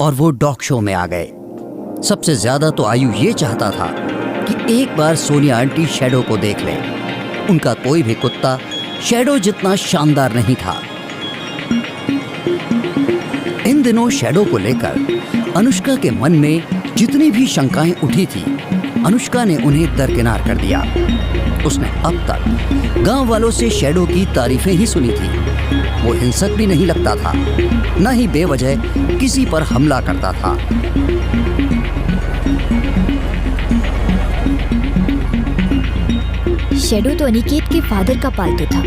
और वो dog show में आ गए। सबसे ज्यादा तो आयु ये चाहता था कि एक बार सोनिया आंटी शैडो को देख ले। उनका कोई भी कुत्ता शैडो जितना शानदार नहीं था। इन दिनों शैडो को लेकर अनुष्का के मन में जितनी भी शंकाएं उठी थी, अनुष्का ने उन्हें दरकिनार कर दिया। उसने अब तक गांव वालों से शैडो की तारीफें ही सुनी थी। वो हिंसक भी नहीं लगता था, न ही बेवजह किसी पर हमला करता था। शैडो तो अनिकेत के फादर का पालतू था।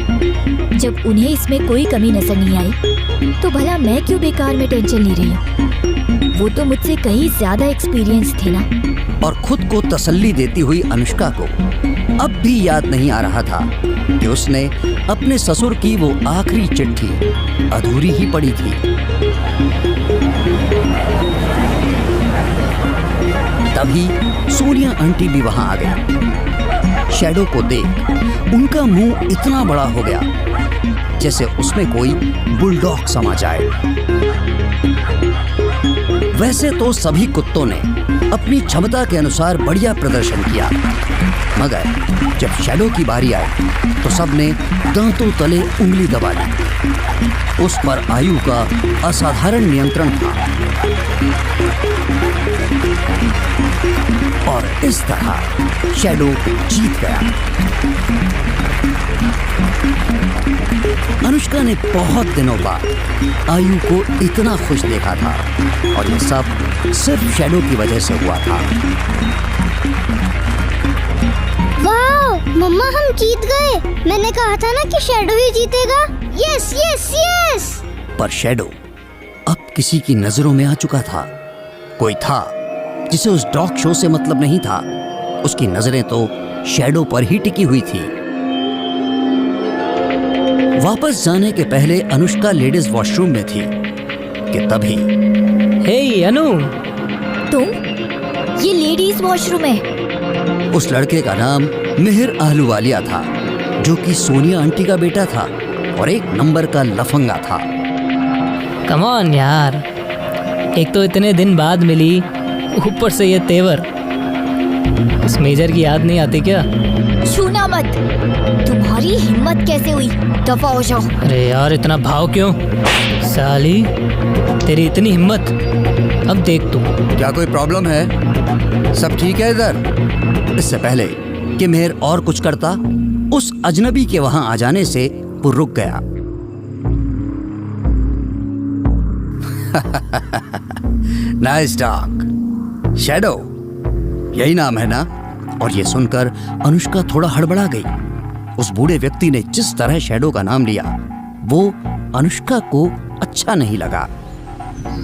जब उन्हें इसमें कोई कमी नजर नहीं आई तो भला मैं क्यों बेकार में टेंशन ले रही हूँ। वो तो मुझसे कहीं ज्यादा एक्सपीरियंस थे ना। और खुद को तसल्ली देती हुई अनुष्का को अब भी याद नहीं आ रहा था कि उसने अपने ससुर की वो आखिरी चिट्ठी अधूरी ही पड़ी थी। तभी सोनिया आंटी भी वहां आ गई। शैडो को देख उनका मुंह इतना बड़ा हो गया जैसे उसमें कोई बुलडॉग समा जाए। वैसे तो सभी कुत्तों ने अपनी क्षमता के अनुसार बढ़िया प्रदर्शन किया, मगर जब शैडो की बारी आई तो सबने दांतों तले उंगली दबा ली। उस पर आयु का असाधारण नियंत्रण था और इस तरह शैडो जीत गया। अनुष्का ने बहुत दिनों बाद आयु को इतना खुश देखा था और ये सब सिर्फ शैडो की वजह से हुआ था। वाह मम्मा, हम जीत गए। मैंने कहा था ना कि शैडो ही जीतेगा। Yes yes yes. पर शैडो अब किसी की नजरों में आ चुका था। कोई था जिसे उस डॉग शो से मतलब नहीं था। उसकी नजरें तो शैडो पर ही टिकी हुई थी। वापस जाने के पहले अनुष्का लेडीज वॉशरूम में थी कि तभी हे अनु, तुम? ये लेडीज वॉशरूम है। उस लड़के का नाम मिहिर आहलूवालिया था, जो कि सोनिया आंटी का बेटा था और एक नंबर का लफंगा था। कम ऑन यार, एक तो इतने दिन बाद मिली, ऊपर से ये तेवर। उस मेजर की याद नहीं आती क्या? छूना मत। तुम्हारी हिम्मत कैसे हुई? दफा हो जाओ। अरे यार, इतना भाव क्यों? साली, तेरी इतनी हिम्मत। अब देख तू। क्या कोई प्रॉब्लम है? सब ठीक है इधर? इससे पहले कि मिहिर और कुछ करता, उस अजनबी के वहां आ जाने से वो रुक गया। Nice dog. शैडो, यही नाम है ना? और ये सुनकर अनुष्का थोड़ा हड़बड़ा गई। उस बूढ़े व्यक्ति ने जिस तरह शैडो का नाम लिया, वो अनुष्का को अच्छा नहीं लगा।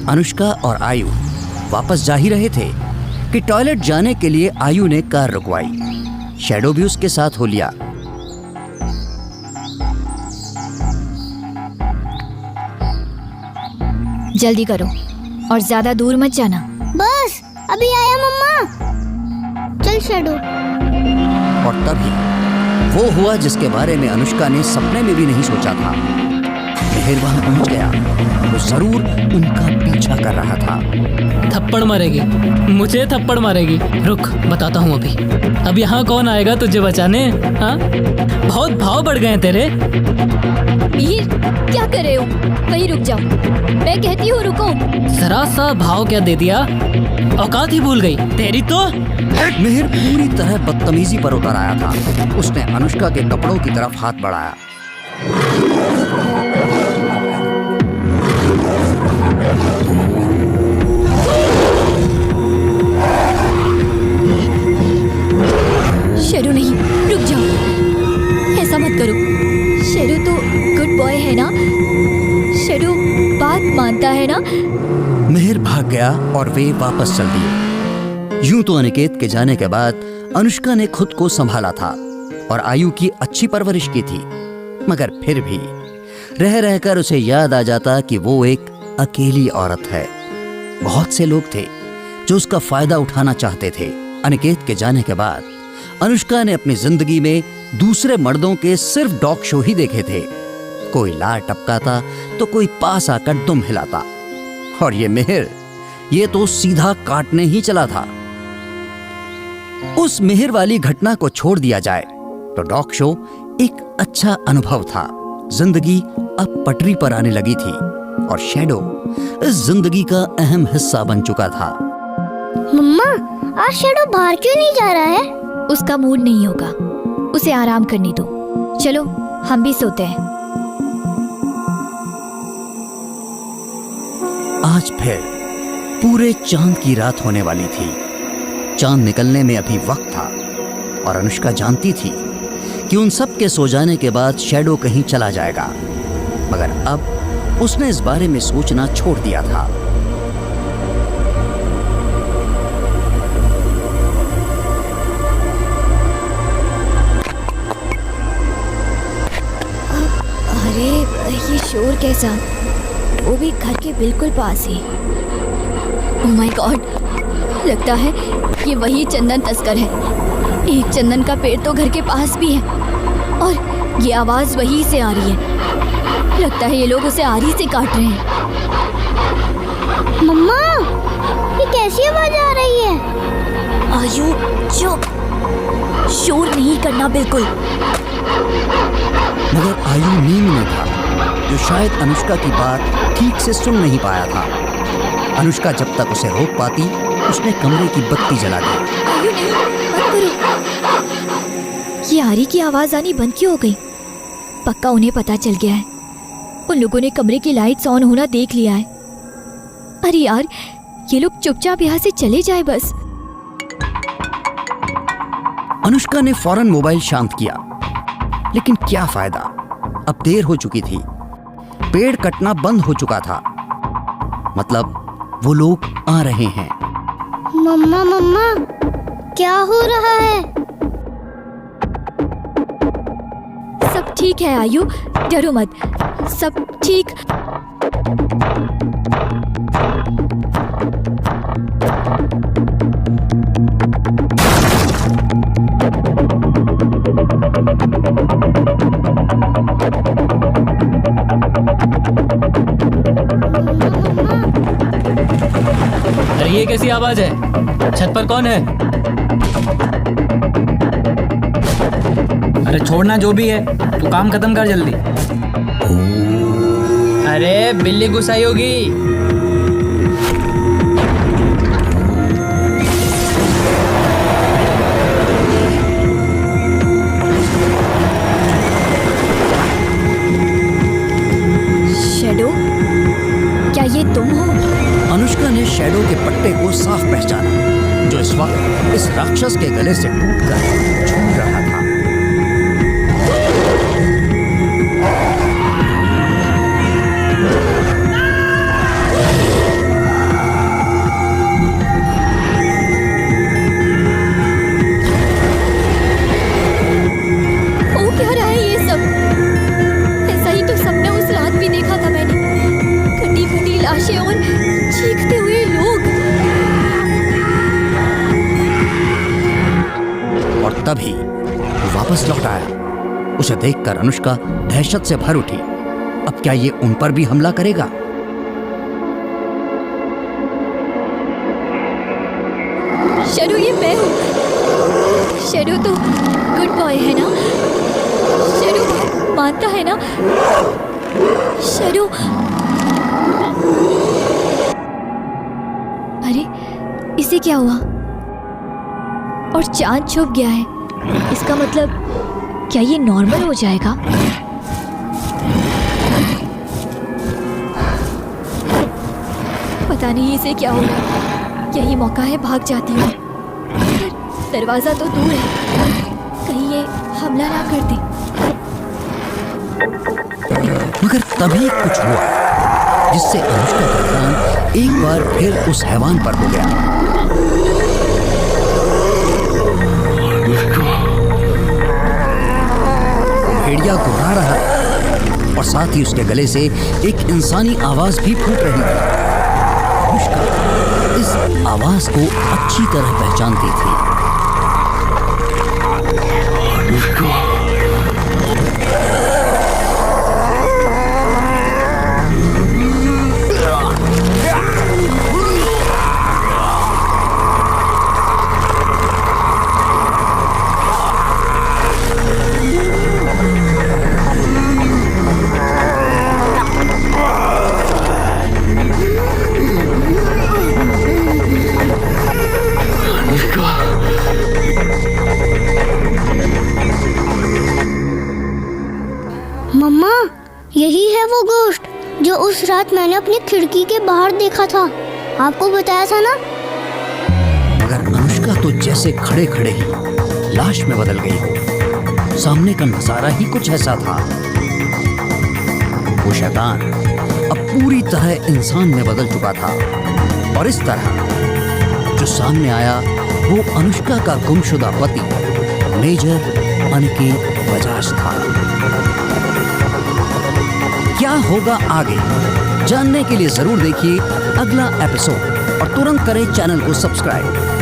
अनुष्का और आयु वापस जा ही रहे थे कि टॉयलेट जाने के लिए आयु ने कार रुकवाई। शैडो भी उसके साथ हो लिया। जल्दी करो और ज्यादा दूर मत जाना। बस अभी आया मम्मा। चल शैडो। और तभी वो हुआ जिसके बारे में अनुष्का ने सपने में भी नहीं सोचा था। मिहिर वहां पहुंच गया। वो जरूर उनका पीछा कर रहा था। थप्पड़ मारेगी, मुझे थप्पड़ मारेगी। रुक, बताता हूँ अभी। अब यहाँ कौन आएगा तुझे बचाने? हाँ, बहुत भाव बढ़ गए तेरे। मिहिर, क्या कर रहे हो? वहीं रुक जाओ, मैं कहती हूँ रुको। जरा सा भाव क्या दे दिया, औकात ही भूल गई तेरी तो। मिहिर पूरी तरह बदतमीजी पर उतर आया था। उसने अनुष्का के कपड़ों की तरफ हाथ बढ़ाया। शैडो नहीं, रुक जाओ, ऐसा मत करो। शैडो तो गुड बॉय है ना? शैडो बात मानता है ना? मिहिर भाग गया और वे वापस चल दिए। यूं तो अनिकेत के जाने के बाद अनुष्का ने खुद को संभाला था और आयु की अच्छी परवरिश की थी, मगर फिर भी रह रहकर उसे याद आ जाता कि वो एक अकेली औरत है। बहुत से लोग थे जो उसका फायदा उठाना चाहते थे। अनिकेत के जाने के बाद अनुष्का ने अपनी जिंदगी में दूसरे मर्दों के सिर्फ डॉग शो ही देखे थे। कोई लार टपकाता तो कोई पास आकर दुम हिलाता। और ये मिहिर, ये तो सीधा काटने ही चला था। उस मेहर वाली घटना को छोड़ दिया जाए तो डॉग शो एक अच्छा अनुभव था। जिंदगी अब पटरी पर आने लगी थी और शैडो इस जिंदगी का अहम हिस्सा बन चुका था। मम्मा, आज शैडो बाहर क्यों नहीं जा रहा है? उसका मूड नहीं होगा, उसे आराम करने दो। चलो हम भी सोते हैं। आज फिर पूरे चांद की रात होने वाली थी। चांद निकलने में अभी वक्त था और अनुष्का जानती थी कि उन सब के सो जाने के बाद शैडो कहीं चला जाएगा, मगर अब उसने इस बारे में सोचना छोड़ दिया था। अरे ये शोर कैसा, वो भी घर के बिल्कुल पास ही। ओह माय गॉड, लगता है ये वही चंदन तस्कर है। एक चंदन का पेड़ तो घर के पास भी है और ये आवाज वहीं से आ रही है। लगता है ये लोग उसे आरी से काट रहे हैं। मम्मा, ये कैसी आवाज आ रही है? आयु चुप, शोर नहीं करना बिल्कुल। मगर आयु नींद में था, जो शायद अनुष्का की बात ठीक से सुन नहीं पाया था। अनुष्का जब तक उसे रोक पाती, उसने कमरे की बत्ती जला दी। आयु नहीं, मत करो। ये आरी की आवाज आनी बंद क्यों हो गई? पक्का उन्हें पता चल गया है। उन लोगों ने कमरे की लाइट्स ऑन होना देख लिया है। अरे यार, ये लोग चुपचाप यहाँ से चले जाए बस। अनुष्का ने फौरन मोबाइल शांत किया, लेकिन क्या फायदा, अब देर हो चुकी थी। पेड़ कटना बंद हो चुका था, मतलब वो लोग आ रहे हैं। मम्मा मम्मा, क्या हो रहा है? सब ठीक है आयु, डरो मत, सब ठीक। अरे ये कैसी आवाज है? छत पर कौन है? अरे छोड़ना जो भी है, तू काम खत्म कर जल्दी। अरे बिल्ली गुस्साई होगी। शैडो, क्या ये तुम हो? अनुष्का ने शैडो के पट्टे को साफ पहचाना, जो इस वक्त इस राक्षस के गले से टूटकर झूल रहा था। ओ क्या रहा है ये सब? ऐसा ही तो सपना उस रात भी देखा था मैंने। कटी फटी लाशें और चीखते हुए लोग। और तभी वो वापस लौट आया। उसे देखकर अनुष्का दहशत से भर उठी। अब क्या ये उन पर भी हमला करेगा? शैडो, ये मैं हूँ। शैडो तो गुड बॉय है ना? शैडो मानता है ना? शैडो, अरे इसे क्या हुआ? और चांद छुप गया है। इसका मतलब क्या ये नॉर्मल हो जाएगा? पता नहीं इसे क्या हो रहा। यही मौका है, भाग जाती हूँ। पर दरवाजा तो दूर है, कहीं ये हमला ना कर दे। मगर तभी कुछ हुआ जिससे अनुष्का का ध्यान एक बार फिर उस हैवान पर हो गया। भेड़िया गुर्रा रहा था और साथ ही उसके गले से एक इंसानी आवाज भी फूट रही थी। अनुष्का इस आवाज को अच्छी तरह पहचानती थी। आज रात मैंने अपनी खिड़की के बाहर देखा था, आपको बताया था ना। मगर अनुष्का तो जैसे खड़े खड़े ही लाश में बदल गई हो। सामने का नजारा ही कुछ ऐसा था। वो शैतान अब पूरी तरह इंसान में बदल चुका था और इस तरह जो सामने आया वो अनुष्का का गुमशुदा पति मेजर अनिकेत बजाज था। क्या होगा आगे जानने के लिए जरूर देखिए अगला एपिसोड और तुरंत करें चैनल को सब्सक्राइब।